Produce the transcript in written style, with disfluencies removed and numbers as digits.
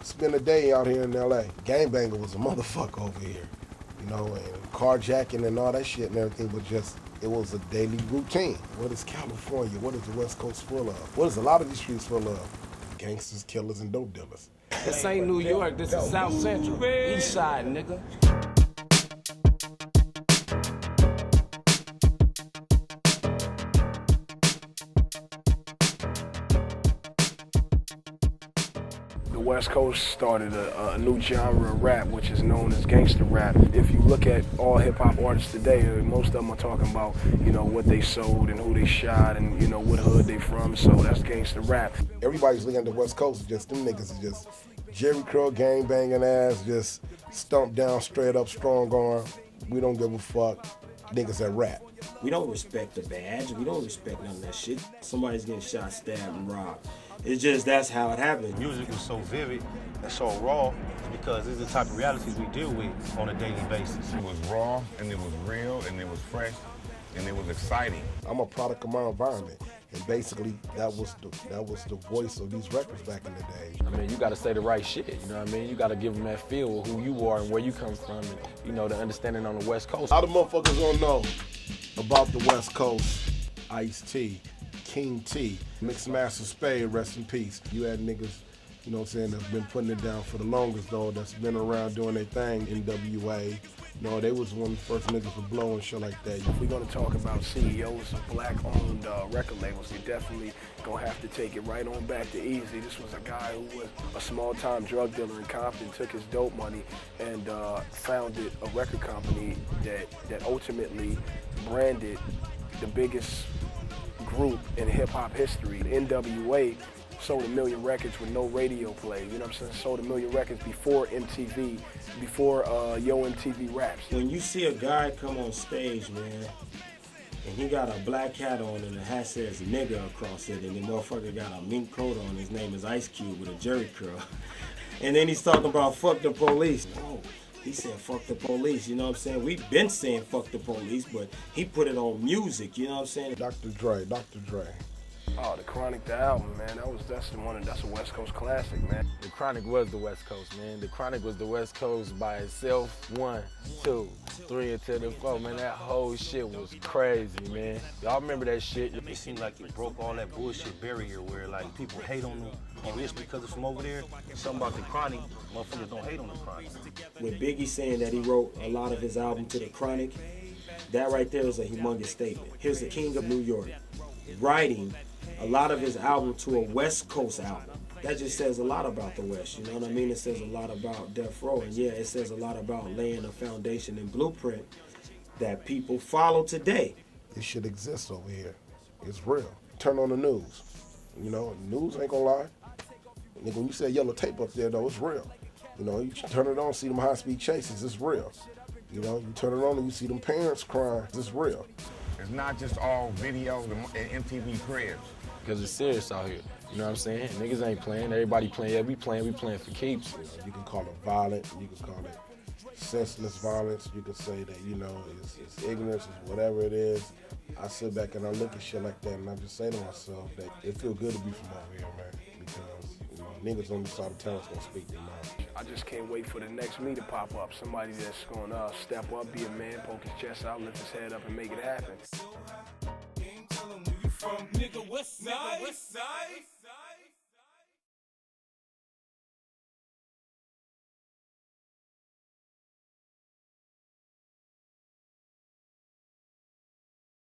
spend a day out here in LA. Gangbanging was a motherfucker over here, you know, and carjacking and all that shit and everything, but just, it was a daily routine. What is California? What is the West Coast full of? What is a lot of these streets full of? Gangsters, killers, and dope dealers. This ain't New York, this is South Central. East Side, nigga. The West Coast started a new genre of rap, which is known as gangster rap. If you look at all hip-hop artists today, most of them are talking about, you know, what they sold and who they shot and, you know, what hood they from, so that's gangster rap. Everybody's looking at the West Coast, just them niggas is just Jerry Curl gang banging ass, just stomp down, straight up, strong arm. We don't give a fuck. Niggas that rap. We don't respect the badge. We don't respect none of that shit. Somebody's getting shot, stabbed, and robbed. It's just, that's how it happens. Music was so vivid and so raw because it's the type of realities we deal with on a daily basis. It was raw, and it was real, and it was fresh, and it was exciting. I'm a product of my environment, and basically that was the voice of these records back in the day. I mean, you gotta say the right shit, you know what I mean? You gotta give them that feel of who you are and where you come from and, you know, the understanding on the West Coast. A lot of motherfuckers don't know about the West Coast. Ice-T, King T, Mixmaster Spade, rest in peace. You had niggas, you know what I'm saying, that's been putting it down for the longest though, that's been around doing their thing, NWA. You know, they was one of the first niggas to blow and shit like that. If we're gonna talk about CEOs of black-owned record labels, we definitely gonna have to take it right on back to Easy. This was a guy who was a small-time drug dealer in Compton, took his dope money and founded a record company that ultimately branded the biggest group in hip-hop history. The NWA sold 1 million records with no radio play, you know what I'm saying? Sold 1 million records before MTV, before Yo MTV Raps. When you see a guy come on stage, man, and he got a black hat on and the hat says nigga across it, and the motherfucker got a mink coat on, his name is Ice Cube with a Jerry curl. And then he's talking about fuck the police. No, he said fuck the police, you know what I'm saying? We've been saying fuck the police, but he put it on music, you know what I'm saying? Dr. Dre. Oh, the Chronic, the album, man. That's a West Coast classic, man. The Chronic was the West Coast, man. The Chronic was the West Coast by itself. 1, 2, 3 until the 4, man. That whole shit was crazy, man. Y'all remember that shit? It seemed like it broke all that bullshit barrier where like people hate on them and it's because it's from over there. Something about the Chronic, motherfuckers don't hate on the Chronic. With Biggie saying that he wrote a lot of his album to the Chronic, that right there is a humongous statement. Here's the king of New York writing a lot of his album to a West Coast album. That just says a lot about the West, you know what I mean? It says a lot about Death Row, and yeah, it says a lot about laying a foundation and blueprint that people follow today. This shit exists over here. It's real. Turn on the news. You know, news ain't gonna lie. Nigga, when you say yellow tape up there though, it's real. You know, you turn it on, see them high-speed chases, it's real. You know, you turn it on and you see them parents crying, it's real. It's not just all videos and MTV cribs. Because it's serious out here. You know what I'm saying? Niggas ain't playing. Everybody playing. Yeah, we playing for keeps. You know, you can call it violent. You can call it senseless violence. You can say that, you know, it's ignorance, it's whatever it is. I sit back and I look at shit like that and I just say to myself that it feel good to be from over here, man. Because, you know, niggas on this side of town is gonna speak their mind. I just can't wait for the next me to pop up. Somebody that's gonna step up, be a man, poke his chest out, lift his head up and make it happen. From nigga West Side.